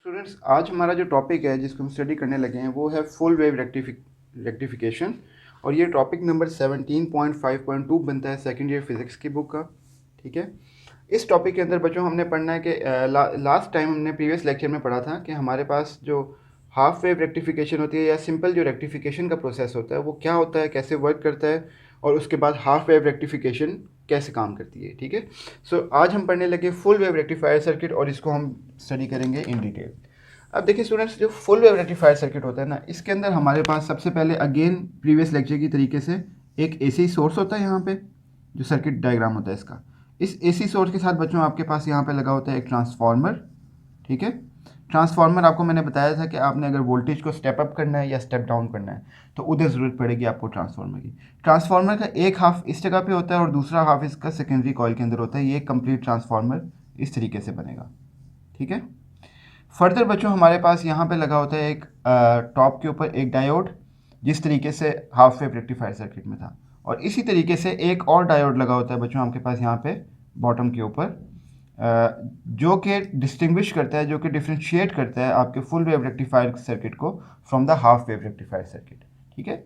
Students, आज हमारा जो टॉपिक है जिसको हम स्टडी करने लगे हैं वो है फुल वेव रेक्टिफिकेशन। और ये टॉपिक नंबर 17.5.2 बनता है सेकेंड ईयर फिज़िक्स की बुक का। ठीक है। इस टॉपिक के अंदर बच्चों हमने पढ़ना है कि लास्ट टाइम हमने प्रीवियस लेक्चर में पढ़ा था कि हमारे पास जो हाफ वेव रेक्टिफिकेशन होती है या सिंपल जो रेक्टिफिकेशन का प्रोसेस होता है वो क्या होता है, कैसे वर्क करता है, और उसके बाद हाफ वेव रेक्टिफिकेशन कैसे काम करती है। ठीक है। सो आज हम पढ़ने लगे फुल वेव रेक्टिफायर सर्किट और इसको हम स्टडी करेंगे इन डिटेल। अब देखिए स्टूडेंट्स, जो फुल वेव रेक्टिफायर सर्किट होता है ना, इसके अंदर हमारे पास सबसे पहले अगेन प्रीवियस लेक्चर की तरीके से एक एसी सोर्स होता है। यहाँ पे जो सर्किट डायग्राम होता है इसका, इस एसी सोर्स के साथ बच्चों आपके पास यहाँ पे लगा होता है एक ट्रांसफार्मर। ठीक है। ट्रांसफार्मर आपको मैंने बताया था कि आपने अगर वोल्टेज को स्टेप अप करना है या स्टेप डाउन करना है तो उधर ज़रूरत पड़ेगी आपको ट्रांसफार्मर की। ट्रांसफार्मर का एक हाफ इस जगह पे होता है और दूसरा हाफ इसका सेकेंडरी कॉइल के अंदर होता है। ये कंप्लीट ट्रांसफार्मर इस तरीके से बनेगा। ठीक है। फर्दर बच्चों हमारे पास यहाँ पे लगा होता है एक टॉप के ऊपर एक डायोड, जिस तरीके से हाफ वेव रेक्टिफायर सर्किट में था, और इसी तरीके से एक और डायोड लगा होता है बच्चों आपके पास यहाँ पे बॉटम के ऊपर, जो कि डिस्टिंग्विश करता है, जो कि डिफ्रेंशिएट करता है आपके फुल वेव रेक्टिफायर सर्किट को from the half wave rectifier circuit. ठीक है।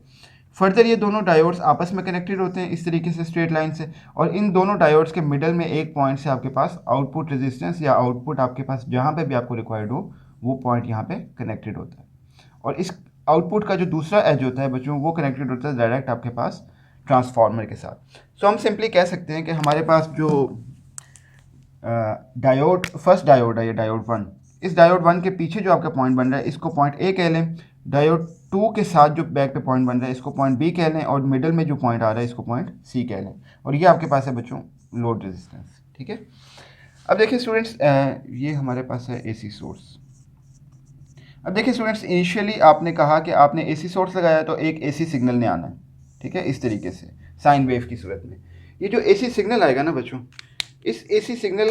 फर्दर ये दोनों डायोड्स आपस में कनेक्टेड होते हैं इस तरीके से स्ट्रेट लाइन से, और इन दोनों डायोड्स के मिडल में एक पॉइंट से आपके पास आउटपुट रेजिस्टेंस या आउटपुट आपके पास जहाँ पे भी आपको रिक्वायर्ड हो वो पॉइंट यहाँ पे कनेक्टेड होता है। और इस आउटपुट का जो दूसरा एज होता है बच्चों वो कनेक्टेड होता है डायरेक्ट आपके पास ट्रांसफार्मर के साथ। सो हम सिंपली कह सकते हैं कि हमारे पास जो डायोड फर्स्ट डायोड है, ये डायोड वन, इस डायोड वन के पीछे जो आपका पॉइंट बन रहा है इसको पॉइंट ए कह लें। डायोड टू के साथ जो बैक पे पॉइंट बन रहा है इसको पॉइंट बी कह लें, और मिडल में जो पॉइंट आ रहा है इसको पॉइंट सी कह लें। और ये आपके पास है बच्चों लोड रेजिस्टेंस। ठीक है। अब देखिए स्टूडेंट्स, ये हमारे पास है एसी सोर्स। अब देखिए स्टूडेंट्स, इनिशियली आपने कहा कि आपने एसी सोर्स लगाया तो एक एसी सिग्नल ने आना है। ठीक है, इस तरीके से साइन वेव की सूरत में। ये जो एसी सिग्नल आएगा ना बच्चों, इस एसी सिग्नल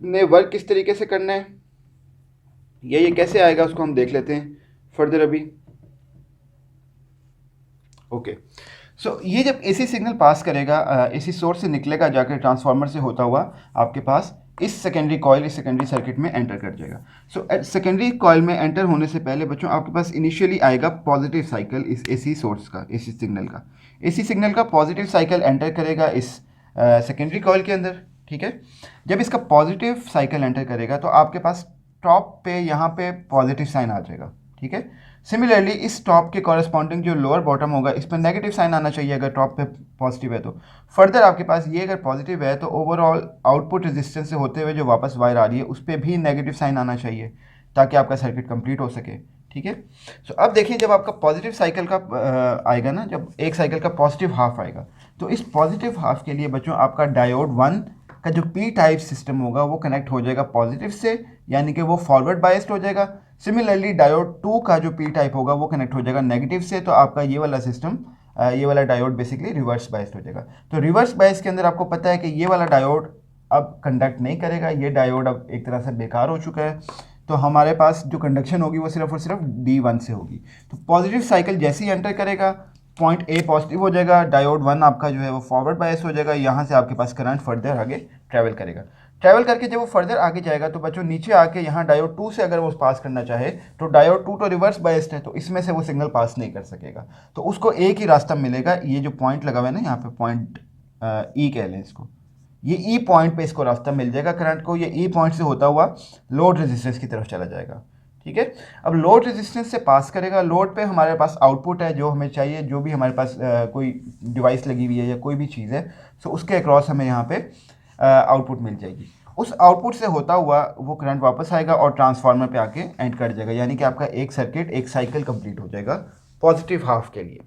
ने वर्क किस तरीके से करना है या ये कैसे आएगा उसको हम देख लेते हैं फर्दर अभी। ओके। सो ये जब एसी सिग्नल पास करेगा, एसी सोर्स से निकलेगा जाकर ट्रांसफार्मर से होता हुआ आपके पास इस सेकेंडरी कॉइल, इस सेकेंडरी सर्किट में एंटर कर जाएगा। सो सेकेंडरी कॉइल में एंटर होने से पहले बच्चों आपके पास इनिशियली आएगा पॉजिटिव साइकिल इस एसी सोर्स का, एसी सिग्नल का। एसी सिग्नल का पॉजिटिव साइकिल एंटर करेगा इस सेकेंडरी कॉइल के अंदर। ठीक है। जब इसका पॉजिटिव साइकिल एंटर करेगा तो आपके पास टॉप पे यहाँ पे पॉजिटिव साइन आ जाएगा। ठीक है। सिमिलरली इस टॉप के कॉरेस्पॉन्डिंग जो लोअर बॉटम होगा इस पर नेगेटिव साइन आना चाहिए अगर टॉप पे पॉजिटिव है तो। फर्दर आपके पास ये अगर पॉजिटिव है तो ओवरऑल आउटपुट रेजिस्टेंस से होते हुए जो वापस वायर आ रही है उस पर भी नेगेटिव साइन आना चाहिए ताकि आपका सर्किट कंप्लीट हो सके। ठीक है। सो अब देखिए, जब आपका पॉजिटिव साइकिल का आएगा ना, जब एक साइकिल का पॉजिटिव हाफ आएगा तो इस पॉजिटिव हाफ के लिए बच्चों आपका डायोड वन का जो पी टाइप सिस्टम होगा वो कनेक्ट हो जाएगा पॉजिटिव से, यानी कि वो फॉरवर्ड बायस्ड हो जाएगा। सिमिलरली डायोड टू का जो पी टाइप होगा वो कनेक्ट हो जाएगा नेगेटिव से, तो आपका ये वाला सिस्टम, ये वाला डायोड बेसिकली रिवर्स बायस्ड हो जाएगा। तो रिवर्स बायस के अंदर आपको पता है कि ये वाला डायोड अब कंडक्ट नहीं करेगा, ये डायोड अब एक तरह से बेकार हो चुका है। तो हमारे पास जो कंडक्शन होगी वो सिर्फ और सिर्फ D1 से होगी। तो पॉजिटिव साइकिल जैसे ही एंटर करेगा पॉइंट ए पॉजिटिव हो जाएगा, डायोड वन आपका जो है वो फॉरवर्ड बायस हो जाएगा, यहाँ से आपके पास करंट फर्दर आगे ट्रैवल करेगा। ट्रैवल करके जब वो फर्दर आगे जाएगा तो बच्चों नीचे आके यहाँ डायोड टू से अगर वो पास करना चाहे तो डायोड टू तो रिवर्स बायस्ड है, तो इसमें से वो सिग्नल पास नहीं कर सकेगा। तो उसको एक ही रास्ता मिलेगा, ये जो पॉइंट लगा हुआ है ना यहाँ पे पॉइंट ई कह लें इसको, ये ई पॉइंट पे इसको रास्ता मिल जाएगा करंट को। ये ई पॉइंट से होता हुआ लोड रेजिस्टेंस की तरफ चला जाएगा। ठीक है। अब लोड रेजिस्टेंस से पास करेगा, लोड पे हमारे पास आउटपुट है जो हमें चाहिए, जो भी हमारे पास कोई डिवाइस लगी हुई है या कोई भी चीज़ है, सो उसके अक्रॉस हमें यहाँ पे आउटपुट मिल जाएगी। उस आउटपुट से होता हुआ वो करंट वापस आएगा और ट्रांसफार्मर पे आके एंड कर जाएगा, यानी कि आपका एक सर्किट, एक साइकिल कंप्लीट हो जाएगा पॉजिटिव हाफ के लिए।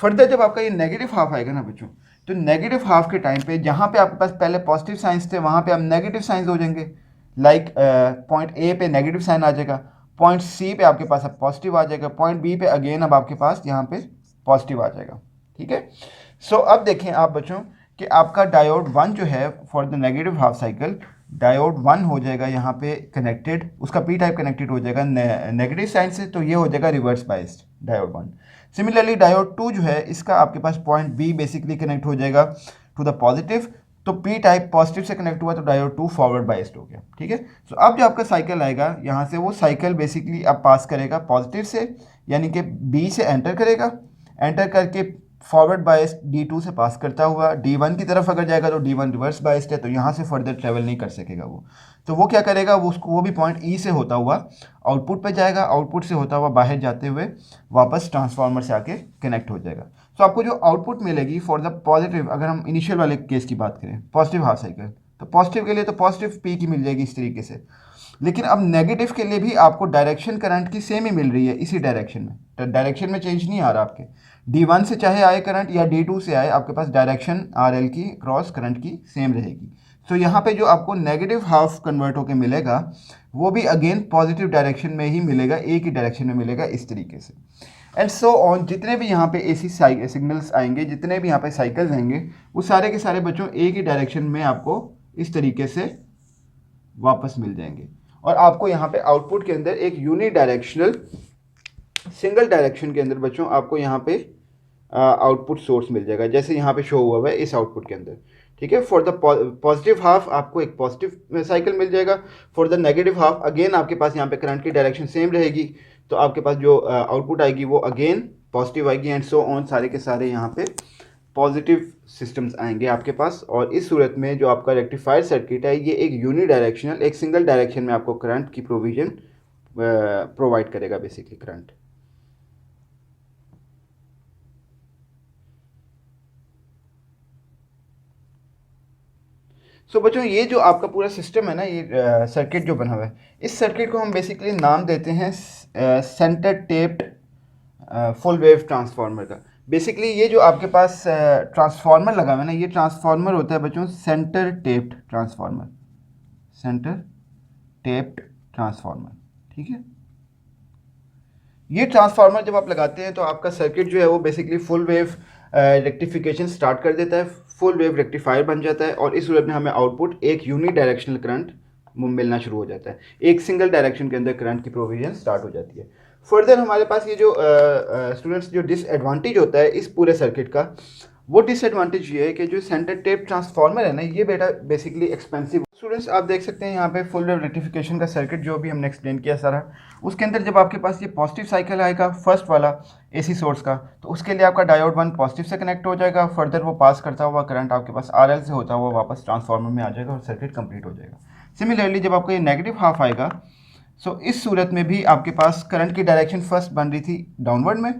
फर्दर जब आपका ये नेगेटिव हाफ आएगा ना बच्चों, तो नेगेटिव हाफ के टाइम पे जहाँ पे आपके पास पहले पॉजिटिव साइंस थे वहाँ पे अब नेगेटिव साइंस हो जाएंगे। लाइक पॉइंट ए पे नेगेटिव साइन आ जाएगा, पॉइंट सी पे आपके पास अब पॉजिटिव आ जाएगा, पॉइंट बी पे अगेन अब आपके पास यहाँ पे पॉजिटिव आ जाएगा। ठीक है। सो अब देखें आप बच्चों कि आपका डायोड वन जो है for the negative half cycle, diode one हो जाएगा यहाँ पे कनेक्टेड, उसका पी टाइप कनेक्टेड हो जाएगा नेगेटिव साइन से, तो ये हो जाएगा reverse biased diode one. Similarly diode two जो है इसका आपके पास पॉइंट बी बेसिकली कनेक्ट हो जाएगा टू द पॉजिटिव, तो पी टाइप पॉजिटिव से कनेक्ट हुआ तो डायोड 2 फॉरवर्ड बाइस्ड हो गया, ठीक है। सो अब जो आपका साइकिल आएगा यहाँ से, वो साइकिल बेसिकली अब पास करेगा पॉजिटिव से, यानी कि बी से एंटर करेगा, एंटर करके फॉरवर्ड बायस D2 से पास करता हुआ D1 की तरफ अगर जाएगा तो D1 रिवर्स बायस्ड है, तो यहाँ से फर्दर ट्रेवल नहीं कर सकेगा वो। तो वो क्या करेगा, वो भी पॉइंट E से होता हुआ आउटपुट पे जाएगा, आउटपुट से होता हुआ बाहर जाते हुए वापस ट्रांसफार्मर से आके कनेक्ट हो जाएगा। तो आपको जो आउटपुट मिलेगी फॉर द पॉजिटिव, अगर हम इनिशियल वाले केस की बात करें पॉजिटिव हाफ साइकिल, तो पॉजिटिव के लिए तो पॉजिटिव P की मिल जाएगी इस तरीके से। लेकिन अब नेगेटिव के लिए भी आपको डायरेक्शन करंट की सेम ही मिल रही है, इसी डायरेक्शन में, तो डायरेक्शन में चेंज नहीं आ रहा आपके। D1 से चाहे आए करंट या D2 से आए, आपके पास डायरेक्शन RL की क्रॉस करंट की सेम रहेगी। तो यहाँ पे जो आपको नेगेटिव हाफ कन्वर्ट होकर मिलेगा वो भी अगेन पॉजिटिव डायरेक्शन में ही मिलेगा, एक ही डायरेक्शन में मिलेगा इस तरीके से। एंड सो ऑन, जितने भी यहाँ पे AC सिग्नल्स आएंगे, जितने भी यहाँ पे साइकिल्स आएंगे, वो सारे के सारे बच्चों एक ही डायरेक्शन में आपको इस तरीके से वापस मिल जाएंगे। और आपको यहाँ पे आउटपुट के अंदर एक यूनि डायरेक्शनल सिंगल डायरेक्शन के अंदर बच्चों आपको यहाँ पे आउटपुट सोर्स मिल जाएगा, जैसे यहाँ पे शो हुआ है इस आउटपुट के अंदर, ठीक है। फॉर द पॉजिटिव हाफ आपको एक पॉजिटिव साइकिल मिल जाएगा, for the negative half again आपके पास यहाँ पे करंट की डायरेक्शन सेम रहेगी, तो आपके पास जो आउटपुट आएगी वो अगेन पॉजिटिव आएगी, एंड सो ऑन, सारे के सारे यहाँ पे पॉजिटिव सिस्टम्स आएंगे आपके पास। और इस सूरत में जो आपका रेक्टिफायर सर्किट है, ये एक यूनि डायरेक्शनल, एक सिंगल डायरेक्शन में आपको करंट की प्रोविजन प्रोवाइड करेगा, बेसिकली करंट। सो बच्चों, ये जो आपका पूरा सिस्टम है ना, ये सर्किट जो बना हुआ है, इस सर्किट को हम बेसिकली नाम देते हैं centre taped full wave transformer का। बेसिकली ये जो आपके पास ट्रांसफार्मर लगा हुआ है ना, ये ट्रांसफार्मर होता है बच्चों centre taped transformer, centre taped transformer, ठीक है। ये ट्रांसफार्मर जब आप लगाते हैं तो आपका सर्किट जो है वो basically full wave rectification start कर देता है, फुल वेव रेक्टिफायर बन जाता है, और इस सूरत में हमें आउटपुट एक यूनि डायरेक्शनल करंट मिलना शुरू हो जाता है, एक सिंगल डायरेक्शन के अंदर करंट की प्रोविजन स्टार्ट हो जाती है। फर्दर हमारे पास ये जो स्टूडेंट्स जो डिसएडवांटेज होता है इस पूरे सर्किट का, वो डिसएडवांटेज ये है कि जो सेंटर टेप ट्रांसफार्मर है ना, ये बेटा बेसिकली एक्सपेंसिव। स्टूडेंट्स आप देख सकते हैं यहाँ पे फुल वेव रेक्टिफिकेशन का सर्किट जो भी हमने एक्सप्लेन किया सारा, उसके अंदर जब आपके पास ये पॉजिटिव साइकिल आएगा फर्स्ट वाला AC सोर्स का, तो उसके लिए आपका डायोड 1 पॉजिटिव से कनेक्ट हो जाएगा, फर्दर वो पास करता हुआ करंट आपके पास RL से होता हुआ वापस ट्रांसफार्मर में आ जाएगा और सर्किट कंप्लीट हो जाएगा। सिमिलरली जब आपको ये नेगेटिव हाफ आएगा, सो इस सूरत में भी आपके पास करंट की डायरेक्शन फर्स्ट बन रही थी डाउनवर्ड में,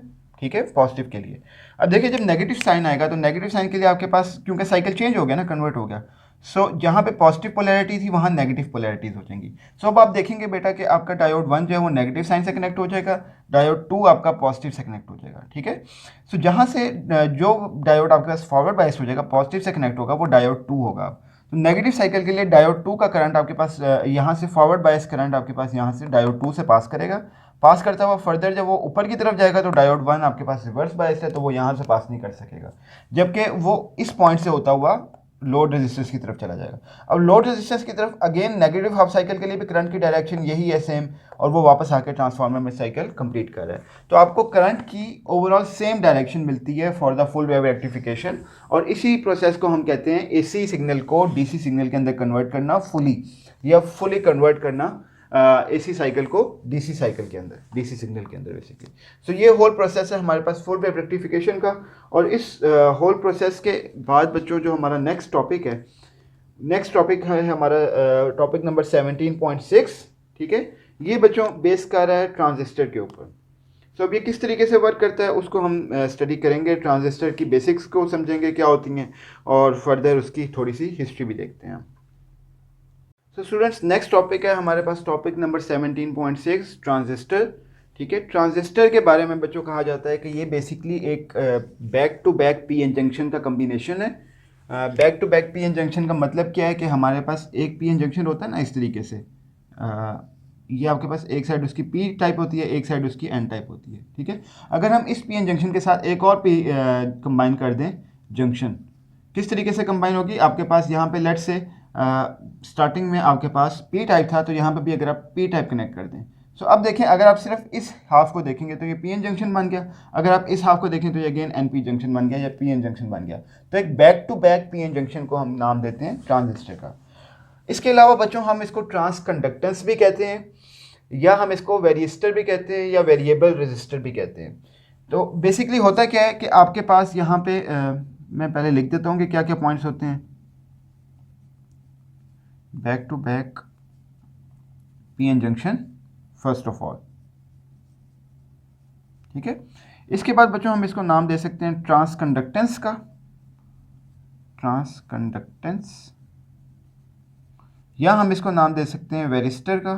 ठीक है, पॉजिटिव के लिए। अब देखिए जब नेगेटिव साइन आएगा तो नेगेटिव साइन के लिए आपके पास, क्योंकि साइकिल चेंज हो गया ना, कन्वर्ट हो गया, सो जहाँ पे पॉजिटिव पोलैरिटी थी वहाँ नेगेटिव पोलैरिटीज हो जाएंगी। सो अब आप देखेंगे बेटा कि आपका डायोड 1 जो है वो नेगेटिव साइन से कनेक्ट हो जाएगा, डायोड 2 आपका पॉजिटिव से कनेक्ट हो जाएगा, ठीक है। सो जहाँ से जो डायोड आपके पास फॉरवर्ड बायस हो जाएगा, पॉजिटिव से कनेक्ट होगा, वो डायोड 2 होगा। तो नेगेटिव साइकिल के लिए डायोड 2 का करंट आपके पास यहाँ से फॉरवर्ड बायस करंट आपके पास यहाँ से डायोड 2 से पास करेगा, पास करता हुआ फर्दर जब वो ऊपर की तरफ जाएगा तो डायोड 1 आपके पास रिवर्स बायस है, तो वो यहाँ से पास नहीं कर सकेगा, जबकि वो इस पॉइंट से होता हुआ लोड रेजिस्टेंस की तरफ चला जाएगा। अब लोड रेजिस्टेंस की तरफ अगेन नेगेटिव हाफ साइकिल के लिए भी करंट की डायरेक्शन यही है सेम, और वो वापस आके ट्रांसफार्मर में साइकिल कंप्लीट कर रहा है। तो आपको करंट की ओवरऑल सेम डायरेक्शन मिलती है for the full wave rectification, और इसी प्रोसेस को हम कहते हैं AC सिग्नल को DC सिग्नल के अंदर कन्वर्ट करना, फुली कन्वर्ट करना AC साइकिल को DC साइकिल के अंदर, DC सिग्नल के अंदर बेसिकली। सो ये होल प्रोसेस है हमारे पास फुल वेव रेक्टिफिकेशन का। और इस होल प्रोसेस के बाद बच्चों जो हमारा नेक्स्ट टॉपिक है हमारा टॉपिक नंबर 17.6, ठीक है। ये बच्चों बेस कर रहा है ट्रांजिस्टर के ऊपर। सो अब ये किस तरीके से वर्क करता है उसको हम स्टडी करेंगे, ट्रांजिस्टर की बेसिक्स को समझेंगे क्या होती हैं, और फर्दर उसकी थोड़ी सी हिस्ट्री भी देखते हैं। तो स्टूडेंट्स नेक्स्ट टॉपिक है हमारे पास टॉपिक नंबर 17.6 ट्रांजिस्टर, ठीक है। ट्रांजिस्टर के बारे में बच्चों कहा जाता है कि ये बेसिकली एक back to back PN junction का कम्बिनेशन है। Back to back PN junction का मतलब क्या है कि हमारे पास एक PN जंक्शन होता है ना इस तरीके से, ये आपके पास एक साइड उसकी P टाइप होती है, एक साइड उसकी N टाइप होती है, ठीक है। अगर हम इस PN जंक्शन के साथ एक और कंबाइन कर दें जंक्शन, किस तरीके से कंबाइन होगी, आपके पास यहाँ पे लेट्स से स्टार्टिंग में आपके पास P टाइप था, तो यहाँ पे भी अगर आप P टाइप कनेक्ट कर दें सो अब देखें, अगर आप सिर्फ इस हाफ को देखेंगे तो ये पी एन जंक्शन बन गया, अगर आप इस हाफ को देखें तो ये अगेन एन पी जंक्शन बन गया या पी एन जंक्शन बन गया। तो एक back to back p n junction को हम नाम देते हैं ट्रांजिस्टर का। इसके अलावा बच्चों हम इसको ट्रांस कंडक्टेंस भी कहते हैं, या हम इसको वेरिएस्टर भी कहते हैं, या वेरिएबल रेजिस्टर भी कहते हैं। तो बेसिकली होता क्या है कि आपके पास यहाँ पे मैं पहले लिख देता हूँ कि क्या क्या पॉइंट्स होते हैं। Back to back p n junction first of all, ठीक है। इसके बाद बच्चों हम इसको नाम दे सकते हैं ट्रांस कंडक्टेंस का, ट्रांस कंडक्टेंस, या हम इसको नाम दे सकते हैं वेरिस्टर का,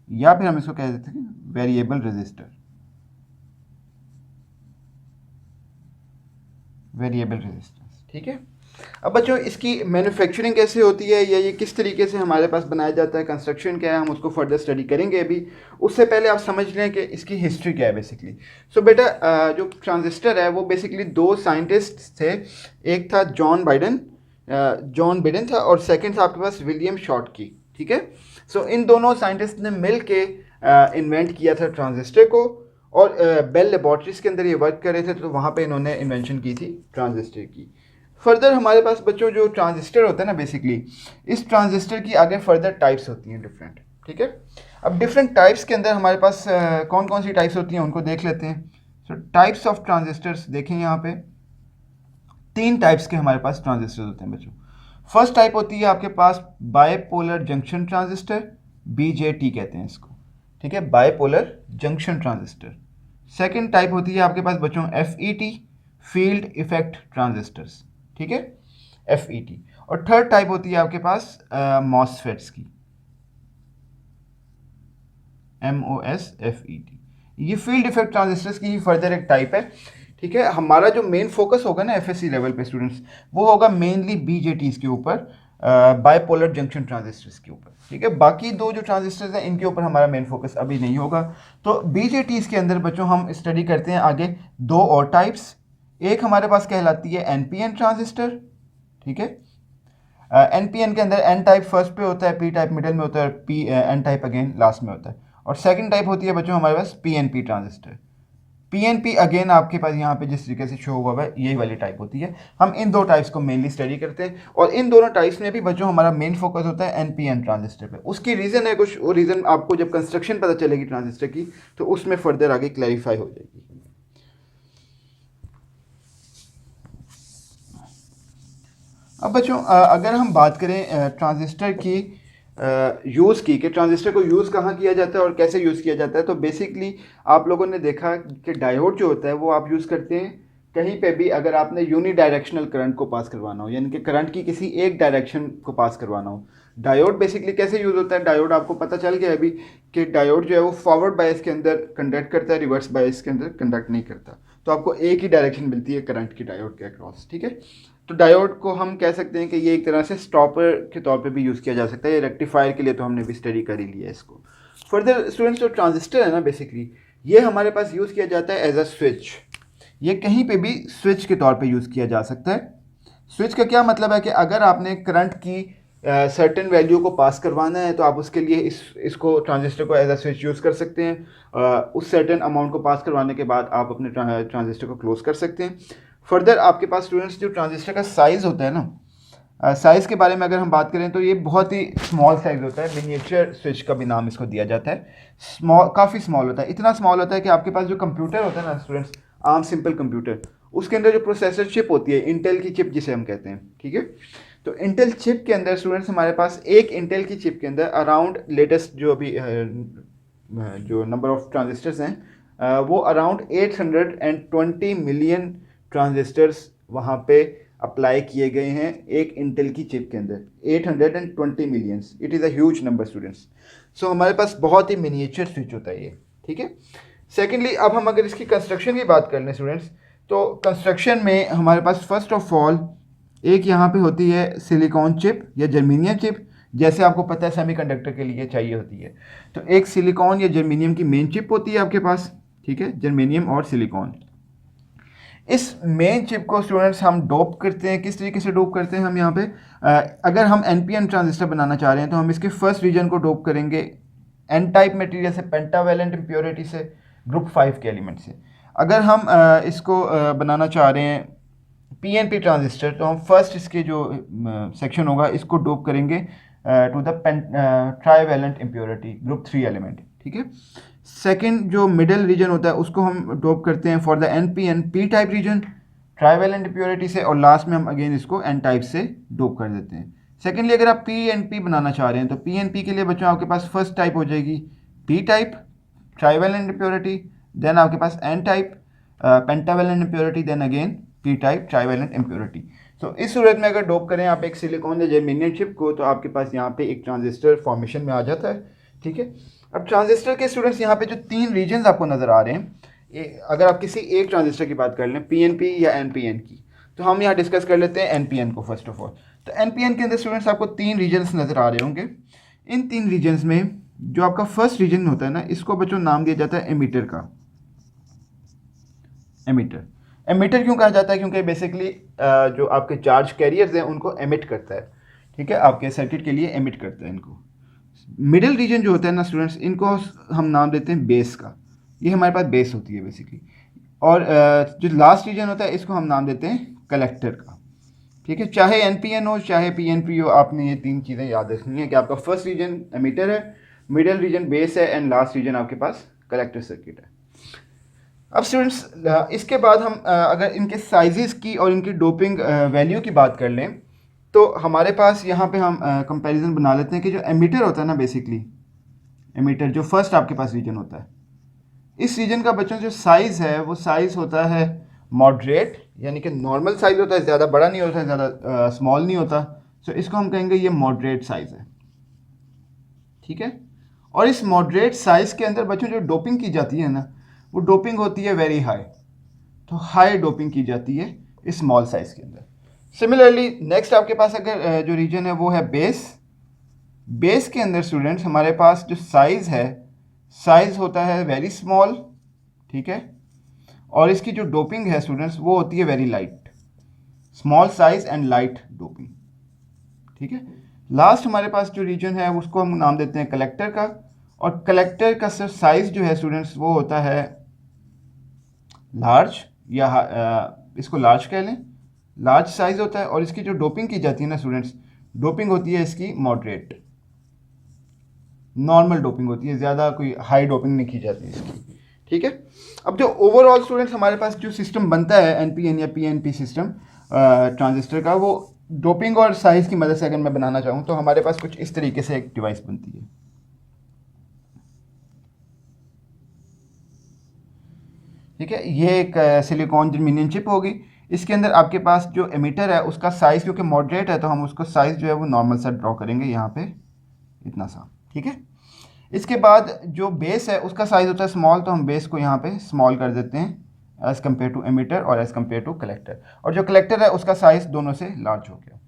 या फिर हम इसको कह देते हैं वेरिएबल रेजिस्टर, वेरिएबल रेजिस्टेंस, ठीक है। अब बच्चों इसकी मैन्युफैक्चरिंग कैसे होती है या ये किस तरीके से हमारे पास बनाया जाता है, कंस्ट्रक्शन क्या है, हम उसको फर्दर स्टडी करेंगे अभी। उससे पहले आप समझ लें कि इसकी हिस्ट्री क्या है बेसिकली। सो बेटा जो ट्रांजिस्टर है वो बेसिकली दो साइंटिस्ट थे, एक था जॉन बिडेन था, और सेकंड था आपके पास विलियम शॉर्टकी, ठीक है। सो इन दोनों साइंटिस्ट ने मिल के इन्वेंट किया था ट्रांजिस्टर को, और बेल लेबॉर्ट्रीज के अंदर ये वर्क कर रहे थे, तो वहाँ पे इन्होंने इन्वेंशन की थी ट्रांजिस्टर की। फर्दर हमारे पास बच्चों जो ट्रांजिस्टर होता है ना, बेसिकली इस ट्रांजिस्टर की आगे फर्दर टाइप्स होती हैं डिफरेंट, ठीक है। अब डिफरेंट टाइप्स के अंदर हमारे पास कौन कौन सी टाइप्स होती हैं उनको देख लेते हैं। सो टाइप्स ऑफ ट्रांजिस्टर्स देखें, यहाँ पे 3 टाइप्स के हमारे पास ट्रांजिस्टर होते हैं बच्चों। फर्स्ट टाइप होती है आपके पास बायपोलर जंक्शन ट्रांजिस्टर, BJT कहते हैं इसको, ठीक है, bipolar junction transistor. Second type होती है आपके पास बच्चों FET, फील्ड इफेक्ट ट्रांजिस्टर्स, ठीक है, FET। और थर्ड टाइप होती है आपके पास मॉसफेट्स की, MOSFET। ये फील्ड इफेक्ट ट्रांजिस्टर्स की ही फर्दर एक टाइप है, ठीक है। हमारा जो मेन फोकस होगा ना FSC लेवल पे स्टूडेंट्स, वो होगा मेनली BJTs के ऊपर, बायपोलर जंक्शन ट्रांजिस्टर्स के ऊपर, ठीक है। बाकी दो जो ट्रांजिस्टर्स हैं इनके ऊपर हमारा मेन फोकस अभी नहीं होगा। तो BJTs के अंदर बच्चों हम स्टडी करते हैं आगे 2 और टाइप्स। एक हमारे पास कहलाती है NPN ट्रांजिस्टर, ठीक है। NPN के अंदर N टाइप फर्स्ट पे होता है, P टाइप मिडिल में होता है, N टाइप अगेन लास्ट में होता है। और सेकंड टाइप होती है बच्चों हमारे पास PNP ट्रांजिस्टर। PNP अगेन आपके पास यहाँ पे जिस तरीके से शो हुआ है यही वाली टाइप होती है। हम इन 2 टाइप्स को मेनली स्टडी करते हैं, और इन दोनों टाइप्स में भी बच्चों हमारा मेन फोकस होता है NPN ट्रांजिस्टर पे। उसकी रीज़न है कुछ, वो रीज़न आपको जब कंस्ट्रक्शन पता चलेगी ट्रांजिस्टर की तो उसमें फर्दर आगे क्लैरिफाई हो जाएगी। अब बच्चों अगर हम बात करें ट्रांजिस्टर की यूज़ की, कि ट्रांजिस्टर को यूज़ कहाँ किया जाता है और कैसे यूज़ किया जाता है, तो बेसिकली आप लोगों ने देखा कि डायोड जो होता है वो आप यूज़ करते हैं कहीं पे भी अगर आपने यूनी डायरेक्शनल करंट को पास करवाना हो, यानी कि करंट की किसी एक डायरेक्शन को पास करवाना हो। डायोड बेसिकली कैसे यूज़ होता है, डायोड आपको पता चल गया अभी कि डायोड जो है वो फॉरवर्ड बायस के अंदर कंडक्ट करता है, रिवर्स बायस के अंदर कंडक्ट नहीं करता। तो आपको एक ही डायरेक्शन मिलती है करंट की डायोड के अक्रॉस, ठीक है। तो डायोड को हम कह सकते हैं कि ये एक तरह से स्टॉपर के तौर पे भी यूज़ किया जा सकता है, रेक्टिफायर के लिए तो हमने भी स्टडी कर ही लिया इसको। फर्दर स्टूडेंट्स जो ट्रांजिस्टर है ना बेसिकली ये हमारे पास यूज़ किया जाता है एज अ स्विच। ये कहीं पे भी स्विच के तौर पे यूज़ किया जा सकता है। स्विच का क्या मतलब है कि अगर आपने करंट की सर्टेन वैल्यू को पास करवाना है तो आप उसके लिए इसको ट्रांजिस्टर को एज अ स्विच यूज़ कर सकते हैं। उस सर्टेन अमाउंट को पास करवाने के बाद आप अपने ट्रांजिस्टर को क्लोज कर सकते हैं। फर्दर आपके पास स्टूडेंट्स जो ट्रांजिस्टर का साइज़ होता है ना, साइज़ के बारे में अगर हम बात करें तो ये बहुत ही स्मॉल साइज़ होता है, मिनिएचर स्विच का भी नाम इसको दिया जाता है। काफ़ी स्मॉल होता है, इतना स्मॉल होता है कि आपके पास जो कंप्यूटर होता है ना स्टूडेंट्स, आम सिंपल कंप्यूटर, उसके अंदर जो प्रोसेसर चिप होती है, इंटेल की चिप जिसे हम कहते हैं, ठीक है। तो इंटेल चिप के अंदर स्टूडेंट्स हमारे पास एक इंटेल की चिप के अंदर अराउंड लेटेस्ट जो अभी जो नंबर ऑफ ट्रांजिस्टर्स हैं वो अराउंड 820 मिलियन ट्रांजिस्टर्स वहाँ पे अप्लाई किए गए हैं एक इंटेल की चिप के अंदर, 820 millions. It is a huge number students. So हमारे पास बहुत ही मिनिएचर स्विच होता है ये, ठीक है। सेकेंडली अब हम अगर इसकी कंस्ट्रक्शन की बात कर लें स्टूडेंट्स, तो कंस्ट्रक्शन में हमारे पास फर्स्ट ऑफ ऑल एक यहाँ पे होती है सिलिकॉन चिप या जर्मीनियम चिप, जैसे आपको पता है सेमीकंडक्टर के लिए चाहिए होती है। तो एक सिलिकॉन या जर्मीनियम की मेन चिप होती है आपके पास, ठीक है, जर्मीनियम और सिलिकॉन। इस मेन चिप को स्टूडेंट्स हम डोप करते हैं। किस तरीके से डोप करते हैं हम यहाँ पे, अगर हम एनपीएन ट्रांजिस्टर बनाना चाह रहे हैं तो हम इसके फर्स्ट रीजन को डोप करेंगे एन टाइप मटेरियल से, पेंटावेलेंट इम्प्योरिटी से, ग्रुप 5 के एलिमेंट से। अगर हम इसको बनाना चाह रहे हैं पीएनपी ट्रांजिस्टर तो हम फर्स्ट इसके जो सेक्शन होगा इसको डोप करेंगे to the trivalent impurity, group 3 element. ठीक है, सेकंड जो मिडिल रीजन होता है उसको हम डोप करते हैं for the NPN p type region, trivalent impurity से, और लास्ट में हम अगेन इसको एन टाइप से डोप कर देते हैं। सेकेंडली अगर आप पी एन पी बनाना चाह रहे हैं तो पी एन पी के लिए बच्चों आपके पास फर्स्ट टाइप हो जाएगी P type, trivalent impurity, then आपके पास N type, pentavalent impurity, then again P type trivalent impurity. तो इस सूरत में अगर डोप करें आप एक सिलिकॉन या जर्मेनियम चिप को तो आपके पास यहाँ पे एक ट्रांजिस्टर फॉर्मेशन में आ जाता है। ठीक है, अब ट्रांजिस्टर के स्टूडेंट्स यहाँ पे जो 3 रीजन्स आपको नज़र आ रहे हैं, अगर आप किसी एक ट्रांजिस्टर की बात कर लें पीएनपी या एनपीएन की, तो हम यहाँ डिस्कस कर लेते हैं एनपीएन को फर्स्ट ऑफ ऑल। तो एनपीएन के अंदर स्टूडेंट्स आपको 3 रीजन्स नज़र आ रहे होंगे। इन 3 रीजन्स में जो आपका फर्स्ट रीजन होता है ना, इसको बच्चों नाम दिया जाता है एमीटर का। एमीटर, एमीटर क्यों कहा जाता है? क्योंकि बेसिकली जो आपके चार्ज कैरियर्स हैं उनको एमिट करता है। ठीक है, आपके सर्किट के लिए एमिट करता है इनको। मिडिल रीजन जो होता है ना स्टूडेंट्स, इनको हम नाम देते हैं बेस का, ये हमारे पास बेस होती है बेसिकली। और जो लास्ट रीजन होता है इसको हम नाम देते हैं कलेक्टर का। ठीक है, चाहे एनपीएन हो चाहे पीएनपी हो, आपने ये 3 चीज़ें याद रखनी है कि आपका फर्स्ट रीजन एमीटर है, मिडिल रीजन बेस है, एंड लास्ट रीजन आपके पास कलेक्टर सर्किट है। अब स्टूडेंट्स इसके बाद हम अगर इनके साइजेस की और इनकी डोपिंग वैल्यू की बात कर लें तो हमारे पास यहाँ पे हम कंपैरिजन बना लेते हैं कि जो एमीटर होता है ना, बेसिकली एमीटर जो फर्स्ट आपके पास रीजन होता है, इस रीजन का बच्चों जो साइज़ है वो साइज़ होता है मॉडरेट, यानी कि नॉर्मल साइज़ होता है, ज़्यादा बड़ा नहीं होता है, ज़्यादा स्मॉल नहीं होता। सो इसको हम कहेंगे ये मॉडरेट साइज़ है। ठीक है, और इस मॉडरेट साइज़ के अंदर बच्चों जो डोपिंग की जाती है ना, वो डोपिंग होती है वेरी हाई, तो हाई डोपिंग की जाती है स्मॉल साइज़ के अंदर। सिमिलरली नेक्स्ट आपके पास अगर जो रीजन है वो है बेस। बेस के अंदर स्टूडेंट्स हमारे पास जो साइज़ है, साइज़ होता है वेरी स्मॉल। ठीक है, और इसकी जो डोपिंग है स्टूडेंट्स वो होती है very light, small size and light doping. ठीक है, लास्ट हमारे पास जो रीजन है उसको हम नाम देते हैं कलेक्टर का, और कलेक्टर का साइज़ जो है स्टूडेंट्स वो होता है लार्ज, या इसको लार्ज कह लें, लार्ज साइज़ होता है। और इसकी जो डोपिंग की जाती है ना स्टूडेंट्स, डोपिंग होती है इसकी मॉडरेट, नॉर्मल डोपिंग होती है, ज़्यादा कोई हाई डोपिंग नहीं की जाती इसकी। ठीक है, अब जो ओवरऑल स्टूडेंट्स हमारे पास जो सिस्टम बनता है एनपीएन या पीएनपी सिस्टम ट्रांजिस्टर का, वो डोपिंग और साइज़ की मदद से अगर मैं बनाना चाहूँ तो हमारे पास कुछ इस तरीके से एक डिवाइस बनती है। ठीक है, ये एक सिलिकॉन जर्मेनियम चिप होगी। इसके अंदर आपके पास जो एमीटर है उसका साइज़ क्योंकि मॉडरेट है तो हम उसको साइज़ जो है वो नॉर्मल सा ड्रॉ करेंगे यहाँ पे, इतना सा। ठीक है, इसके बाद जो बेस है उसका साइज़ होता है स्मॉल, तो हम बेस को यहाँ पे स्मॉल कर देते हैं एज़ कम्पेयर टू एमीटर और एज़ कम्पेयर टू कलेक्टर, और जो कलेक्टर है उसका साइज़ दोनों से लार्ज हो गया।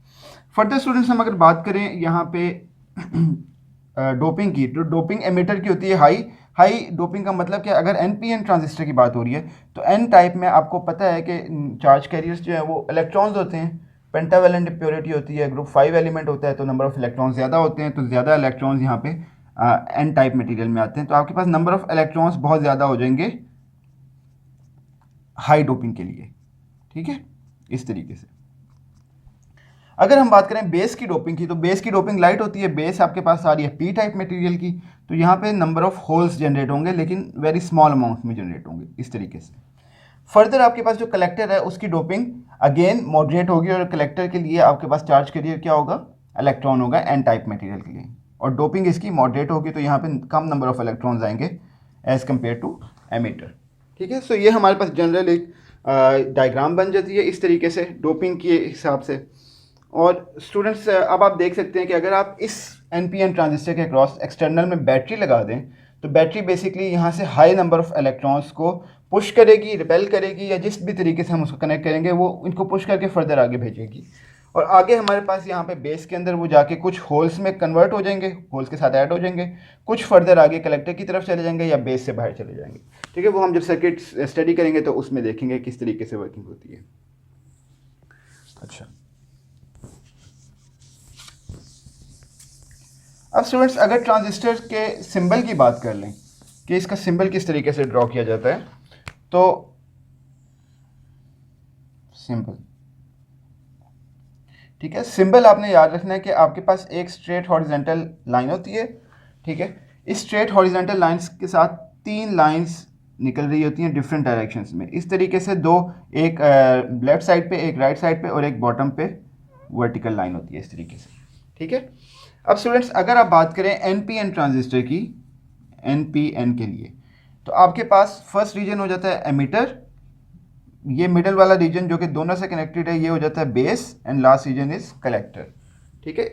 फर्दर स्टूडेंट्स हम अगर बात करें यहाँ पे डोपिंग की, तो डोपिंग एमीटर की होती है हाई। हाई डोपिंग का मतलब कि अगर एनपीएन ट्रांजिस्टर की बात हो रही है तो एन टाइप में आपको पता है कि चार्ज कैरियर्स जो है वो इलेक्ट्रॉन्स होते हैं, पेंटावेलेंट इम्प्योरिटी होती है, ग्रुप 5 एलिमेंट होता है, तो नंबर ऑफ इलेक्ट्रॉन्स ज़्यादा होते हैं, तो ज़्यादा इलेक्ट्रॉन्स यहाँ पे एन टाइप मटेरियल में आते हैं, तो आपके पास नंबर ऑफ इलेक्ट्रॉन्स बहुत ज़्यादा हो जाएंगे हाई डोपिंग के लिए। ठीक है, इस तरीके से। अगर हम बात करें बेस की डोपिंग की, तो बेस की डोपिंग लाइट होती है। बेस आपके पास आ रही है पी टाइप मटेरियल की, तो यहाँ पे नंबर ऑफ होल्स जनरेट होंगे लेकिन वेरी स्मॉल अमाउंट में जनरेट होंगे, इस तरीके से। फर्दर आपके पास जो कलेक्टर है उसकी डोपिंग अगेन मॉडरेट होगी, और कलेक्टर के लिए आपके पास चार्ज कैरियर क्या होगा, इलेक्ट्रॉन होगा एन टाइप मटेरियल के लिए, और डोपिंग इसकी मॉडरेट होगी, तो यहाँ पे कम नंबर ऑफ इलेक्ट्रॉन्स आएंगे एज़ कम्पेयर टू एमीटर। ठीक है, सो ये हमारे पास जनरल एक डायग्राम बन जाती है इस तरीके से डोपिंग के हिसाब से। और स्टूडेंट्स अब आप देख सकते हैं कि अगर आप इस एनपीएन ट्रांजिस्टर के क्रॉस एक्सटर्नल में बैटरी लगा दें तो बैटरी बेसिकली यहाँ से हाई नंबर ऑफ इलेक्ट्रॉन्स को पुश करेगी, रिपेल करेगी, या जिस भी तरीके से हम उसको कनेक्ट करेंगे वो इनको पुश करके फर्दर आगे भेजेगी, और आगे हमारे पास यहाँ पे बेस के अंदर वो जाके कुछ होल्स में कन्वर्ट हो जाएंगे, होल्स के साथ ऐड हो जाएंगे, कुछ फर्दर आगे कलेक्टर की तरफ चले जाएंगे या बेस से बाहर चले जाएंगे। ठीक है, वो हम जब सर्किट स्टडी करेंगे तो उसमें देखेंगे किस तरीके से वर्किंग होती है। अच्छा, अब स्टूडेंट्स अगर ट्रांजिस्टर के सिंबल की बात कर लें कि इसका सिंबल किस तरीके से ड्रॉ किया जाता है, तो सिंबल, ठीक है, सिंबल आपने याद रखना है कि आपके पास एक स्ट्रेट हॉरिजेंटल लाइन होती है। ठीक है, इस स्ट्रेट हॉरिजेंटल लाइंस के साथ 3 लाइंस निकल रही होती हैं डिफरेंट डायरेक्शंस में, इस तरीके से दो, एक लेफ्ट साइड पे, एक राइट साइड पे और एक बॉटम पे वर्टिकल लाइन होती है इस तरीके से। ठीक है, अब स्टूडेंट्स अगर आप बात करें एनपीएन ट्रांजिस्टर की, एनपीएन के लिए, तो आपके पास फर्स्ट रीजन हो जाता है एमीटर, ये मिडल वाला रीजन जो कि दोनों से कनेक्टेड है ये हो जाता है base, and last region is collector. ठीक है,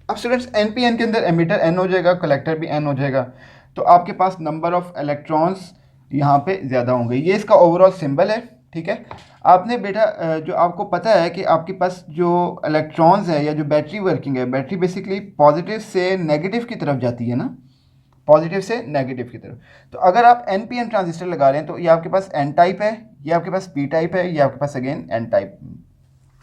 अब स्टूडेंट्स एनपीएन के अंदर एमीटर एन हो जाएगा, कलेक्टर भी एन हो जाएगा, तो आपके पास नंबर ऑफ इलेक्ट्रॉन्स यहाँ पे ज़्यादा होंगे। ये इसका ओवरऑल सिंबल है। ठीक है, आपने बेटा जो आपको पता है कि आपके पास जो इलेक्ट्रॉन्स है या जो बैटरी वर्किंग है, बैटरी बेसिकली पॉजिटिव से नेगेटिव की तरफ जाती है ना, पॉजिटिव से नेगेटिव की तरफ। तो अगर आप एन पी एन ट्रांजिस्टर लगा रहे हैं तो ये आपके पास एन टाइप है, ये आपके पास पी टाइप है, ये आपके पास अगेन एन टाइप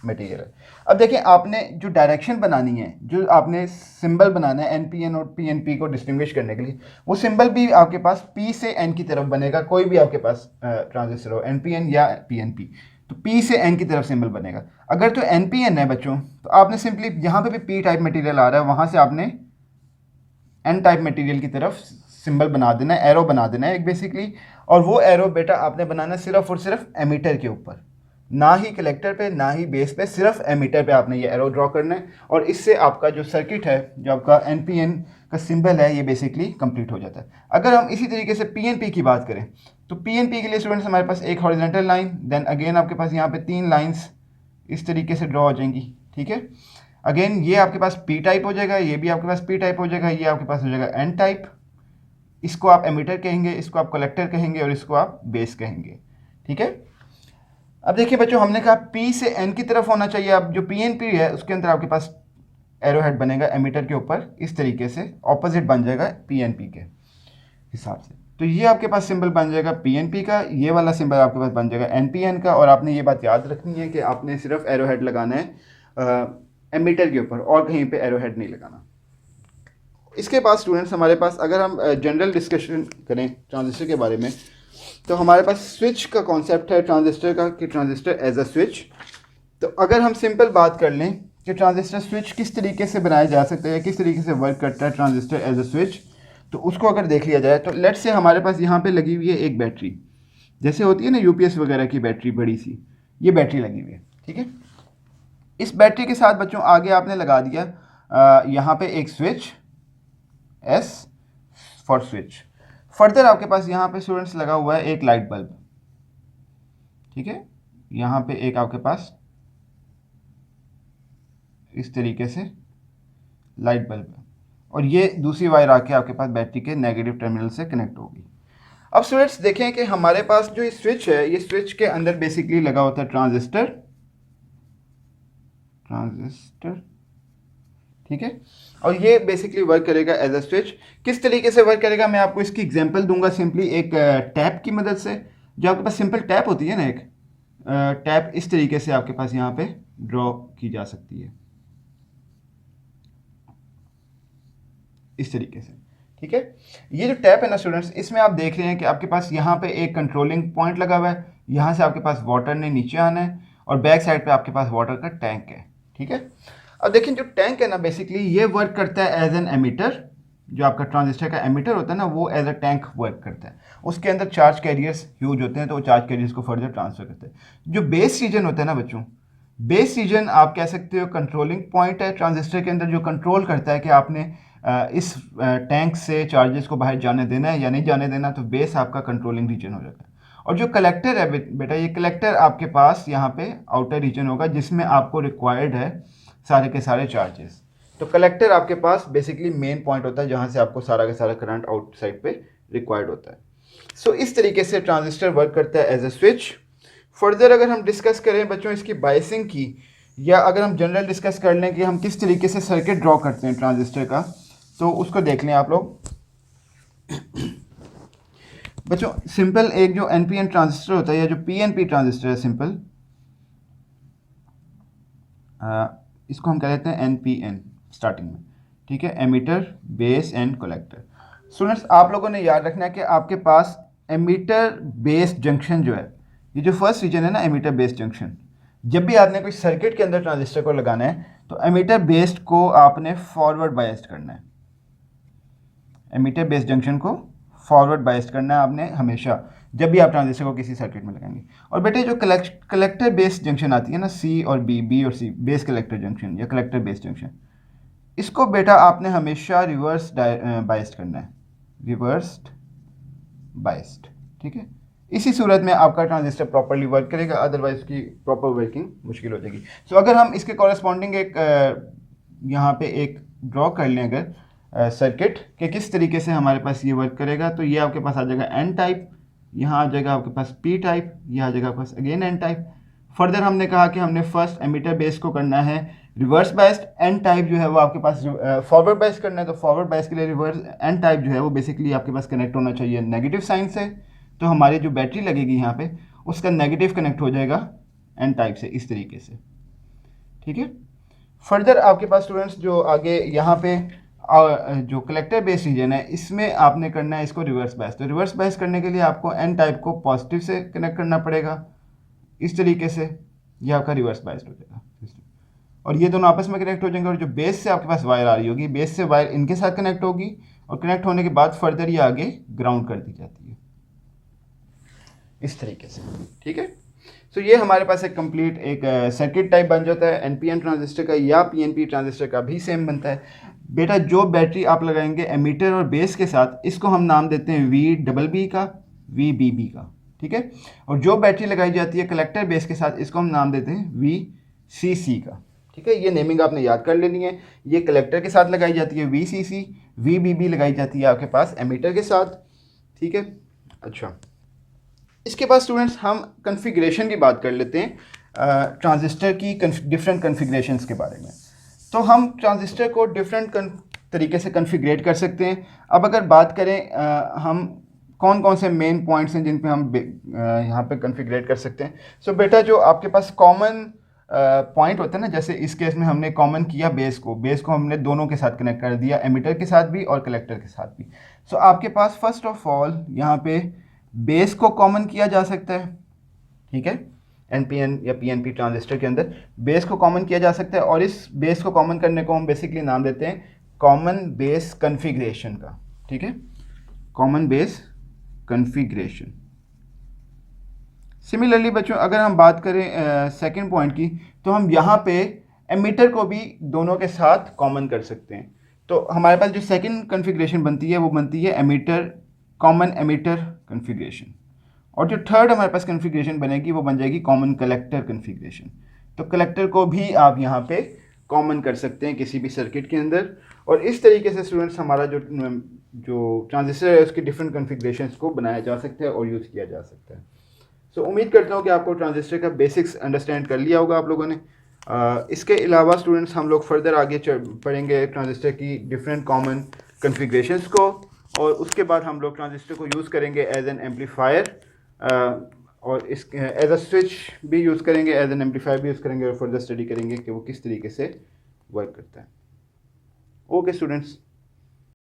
मटेरियल है। अब देखिए आपने जो डायरेक्शन बनानी है, जो आपने सिंबल बनाना है एन पी एन और पी एन पी को डिस्टिंग्विश करने के लिए, वो सिंबल भी आपके पास पी से एन की तरफ बनेगा। कोई भी आपके पास ट्रांजिस्टर हो, एन पी एन या पी एन पी, तो पी से एन की तरफ सिंबल बनेगा। अगर तो एन पी एन है बच्चों, तो आपने सिंपली यहाँ पे भी पी टाइप मटेरियल आ रहा है, वहाँ से आपने एन टाइप मटेरियल की तरफ सिंबल बना देना है, एरो बना देना है एक बेसिकली। और वो एरो बेटा आपने बनाना है सिर्फ और सिर्फ एमीटर के ऊपर, ना ही कलेक्टर पे ना ही बेस पे, सिर्फ एमीटर पे आपने ये एरो ड्रॉ करना है। और इससे आपका जो सर्किट है, जो आपका एनपीएन का सिंबल है, ये बेसिकली कंप्लीट हो जाता है। अगर हम इसी तरीके से पीएनपी की बात करें तो पीएनपी के लिए स्टूडेंट्स हमारे पास एक हॉरिजॉन्टल लाइन, देन अगेन आपके पास यहाँ पे 3 लाइंस इस तरीके से ड्रॉ हो जाएंगी। ठीक है, अगेन ये आपके पास पी टाइप हो जाएगा, ये भी आपके पास पी टाइप हो जाएगा, ये आपके पास हो जाएगा एन टाइप। इसको आप एमीटर कहेंगे, इसको आप कलेक्टर कहेंगे और इसको आप बेस कहेंगे। ठीक है, अब देखिए बच्चों, हमने कहा P से N की तरफ होना चाहिए। अब जो PNP है उसके अंदर आपके पास एरो हेड बनेगा एमीटर के ऊपर, इस तरीके से ऑपोजिट बन जाएगा PNP के हिसाब से। तो ये आपके पास सिंबल बन जाएगा PNP का, ये वाला सिंबल आपके पास बन जाएगा NPN का। और आपने ये बात याद रखनी है कि आपने सिर्फ एरो हेड लगाना है एमीटर के ऊपर, और कहीं पे एरो हेड नहीं लगाना। इसके बाद स्टूडेंट्स हमारे पास अगर हम जनरल डिस्कशन करें ट्रांजिस्टर के बारे में, तो हमारे पास स्विच का कॉन्सेप्ट है ट्रांजिस्टर का, कि ट्रांजिस्टर एज अ स्विच। तो अगर हम सिंपल बात कर लें कि ट्रांजिस्टर स्विच किस तरीके से बनाया जा सकता है या किस तरीके से वर्क करता है ट्रांजिस्टर एज अ स्विच, तो उसको अगर देख लिया जाए तो लेट्स से हमारे पास यहाँ पे लगी हुई है एक बैटरी, जैसे होती है ना यूपीएस वगैरह की बैटरी बड़ी सी, ये बैटरी लगी हुई है। ठीक है, इस बैटरी के साथ बच्चों आगे आपने लगा दिया यहाँ पे एक switch, S for switch. Further आपके पास यहाँ पे स्टूडेंट्स लगा हुआ है एक लाइट बल्ब। ठीक है, यहाँ पे एक आपके पास इस तरीके से लाइट बल्ब है, और ये दूसरी वायर आके आपके पास बैटरी के नेगेटिव टर्मिनल से कनेक्ट होगी। अब स्टूडेंट्स देखें कि हमारे पास जो ये स्विच है, ये स्विच के अंदर बेसिकली लगा होता है ट्रांजिस्टर। ठीक है, और ये बेसिकली वर्क करेगा एज अ स्विच। किस तरीके से वर्क करेगा मैं आपको इसकी एग्जांपल दूंगा सिंपली एक टैप की मदद से। जो आपके पास सिंपल टैप होती है ना, एक टैप इस तरीके से आपके पास यहाँ पे ड्रॉ की जा सकती है, इस तरीके से। ठीक है, ये जो टैप है ना स्टूडेंट्स, इसमें आप देख रहे हैं कि आपके पास यहाँ पे एक कंट्रोलिंग पॉइंट लगा हुआ है, यहाँ से आपके पास वाटर ने नीचे आना है, और बैक साइड पे आपके पास वाटर का टैंक है। ठीक है, अब देखिए जो टैंक है ना बेसिकली ये वर्क करता है एज एन एमीटर। जो आपका ट्रांजिस्टर का एमीटर होता है ना, वो एज अ टैंक वर्क करता है। उसके अंदर चार्ज कैरियर्स ह्यूज होते हैं, तो वो चार्ज कैरियर्स को फर्दर ट्रांसफर करते हैं। जो बेस रीजन होता है ना बच्चों, बेस रीजन आप कह सकते हो कंट्रोलिंग पॉइंट है ट्रांजिस्टर के अंदर, जो कंट्रोल करता है कि आपने इस टैंक से चार्जेस को बाहर जाने देना है या नहीं जाने देना। तो बेस आपका कंट्रोलिंग रीजन हो जाता है। और जो कलेक्टर है बेटा, ये कलेक्टर आपके पास यहाँ पे आउटर रीजन होगा, जिसमें आपको रिक्वायर्ड है सारे के सारे चार्जेस। तो कलेक्टर आपके पास बेसिकली मेन पॉइंट होता है, जहाँ से आपको सारा का सारा करंट आउटसाइड पे रिक्वायर्ड होता है। सो इस तरीके से ट्रांजिस्टर वर्क करता है एज अ स्विच। फर्दर अगर हम डिस्कस करें बच्चों इसकी बायसिंग की, या अगर हम जनरल डिस्कस कर लें कि हम किस तरीके से सर्किट ड्रॉ करते हैं ट्रांजिस्टर का, तो उसको देख लें आप लोग। बच्चों सिंपल एक जो एनपीएन ट्रांजिस्टर होता है या जो पीएनपी ट्रांजिस्टर है सिंपल, इसको हम कह लेते हैं एनपीएन स्टार्टिंग में, ठीक है, emitter base and collector. Students आप लोगों ने याद रखना है कि आपके पास एमीटर बेस जंक्शन जो है, ये जो फर्स्ट रीजन है ना एमीटर बेस जंक्शन, जब भी आपने कोई सर्किट के अंदर ट्रांजिस्टर को लगाना है तो एमीटर बेस्ड को आपने फॉरवर्ड बायस्ड करना है। एमीटर बेस जंक्शन को फॉरवर्ड बायस्ड करना है आपने हमेशा जब भी आप ट्रांजिस्टर को किसी सर्किट में लगाएंगे। और बेटे जो कलेक्टर बेस जंक्शन आती है ना, सी और बी और सी, बेस कलेक्टर जंक्शन या कलेक्टर बेस जंक्शन, इसको बेटा आपने हमेशा रिवर्स बायस्ड करना है, रिवर्स्ड बायस्ड, ठीक है। इसी सूरत में आपका ट्रांजिस्टर प्रॉपर्ली वर्क करेगा, अदरवाइज उसकी प्रॉपर वर्किंग मुश्किल हो जाएगी। सो अगर हम इसके कॉरेस्पॉन्डिंग एक यहाँ पे एक ड्रॉ कर लें अगर सर्किट के किस तरीके से हमारे पास ये वर्क करेगा, तो ये आपके पास आ जाएगा एन टाइप, यहाँ आ जाएगा आपके पास पी टाइप, ये आ जाएगा आपके पास अगेन एन टाइप। फर्दर हमने कहा कि हमने फर्स्ट एमीटर बेस को करना है रिवर्स बायस्ड, एन टाइप जो है वो आपके पास फॉरवर्ड बायस करना है, तो फॉरवर्ड बायस के लिए रिवर्स एन टाइप जो है वो बेसिकली आपके पास कनेक्ट होना चाहिए नेगेटिव साइन से, तो हमारी जो बैटरी लगेगी यहाँ पे उसका नेगेटिव कनेक्ट हो जाएगा एन टाइप से इस तरीके से, ठीक है। फर्दर आपके पास स्टूडेंट्स जो आगे यहाँ पे जो कलेक्टर बेस रीजन है इसमें आपने करना है इसको रिवर्स बायस, तो रिवर्स बायस करने के लिए आपको एन टाइप को पॉजिटिव से कनेक्ट करना पड़ेगा इस तरीके से, ये आपका रिवर्स बायस्ड हो जाएगा और ये दोनों आपस में कनेक्ट हो जाएंगे। और जो बेस से आपके पास वायर आ रही होगी, बेस से वायर इनके साथ कनेक्ट होगी और कनेक्ट होने के बाद फर्दर ये आगे ग्राउंड कर दी जाती है इस तरीके से, ठीक है। सो ये हमारे पास एक कंप्लीट एक सर्किट टाइप बन जाता है एनपीएन ट्रांजिस्टर का, या पीएनपी ट्रांजिस्टर का भी सेम बनता है। बेटा जो बैटरी आप लगाएंगे एमीटर और बेस के साथ, इसको हम नाम देते हैं वी डबल बी का, वी बी बी का, ठीक है। और जो बैटरी लगाई जाती है कलेक्टर बेस के साथ, इसको हम नाम देते हैं वी सी सी का, ठीक है। ये नेमिंग आपने याद कर लेनी है। ये कलेक्टर के साथ लगाई जाती है V C C, V B B लगाई जाती है आपके पास एमीटर के साथ, ठीक है। अच्छा, इसके बाद स्टूडेंट्स हम कन्फिग्रेशन की बात कर लेते हैं ट्रांजिस्टर की डिफरेंट कन्फिग्रेशंस के बारे में। तो हम ट्रांजिस्टर को डिफरेंट तरीके से कन्फिग्रेट कर सकते हैं। अब अगर बात करें हम कौन कौन से मेन पॉइंट्स हैं जिन पे हम यहाँ पे कन्फिग्रेट कर सकते हैं। सो बेटा जो आपके पास कॉमन पॉइंट होता है ना, जैसे इस केस में हमने कॉमन किया बेस को हमने दोनों के साथ कनेक्ट कर दिया, एमीटर के साथ भी और कलेक्टर के साथ भी। सो आपके पास फर्स्ट ऑफ ऑल यहाँ पे बेस को कॉमन किया जा सकता है, ठीक है। एनपीएन या पीएनपी ट्रांजिस्टर के अंदर बेस को कॉमन किया जा सकता है और इस बेस को कॉमन करने को हम बेसिकली नाम देते हैं कॉमन बेस कन्फिग्रेशन का, ठीक है, कॉमन बेस कन्फिग्रेशन। सिमिलरली बच्चों अगर हम बात करें सेकंड पॉइंट की, तो हम यहाँ पे एमीटर को भी दोनों के साथ कॉमन कर सकते हैं। तो हमारे पास जो सेकंड कन्फिग्रेशन बनती है वो बनती है एमीटर, कॉमन एमीटर कन्फिग्रेशन। और जो थर्ड हमारे पास कन्फिग्रेशन बनेगी वो बन जाएगी कॉमन कलेक्टर कन्फिग्रेशन। तो कलेक्टर को भी आप यहाँ पे कॉमन कर सकते हैं किसी भी सर्किट के अंदर। और इस तरीके से स्टूडेंट्स हमारा जो ट्रांजिस्टर है उसकी डिफरेंट कन्फिग्रेशंस को बनाया जा सकता है और यूज़ किया जा सकता है। सो उम्मीद करता हूँ कि आपको ट्रांजिस्टर का बेसिक्स अंडरस्टैंड कर लिया होगा आप लोगों ने। इसके अलावा स्टूडेंट्स हम लोग फर्दर आगे पढ़ेंगे ट्रांजिस्टर की डिफरेंट कॉमन कन्फिग्रेशंस को, और उसके बाद हम लोग ट्रांजिस्टर को यूज़ करेंगे एज एन एम्पलीफायर और इस एज अ स्विच भी यूज़ करेंगे, एज एन एम्पलीफायर भी यूज़ करेंगे और फर्दर स्टडी करेंगे कि वो किस तरीके से वर्क करता है। Okay students.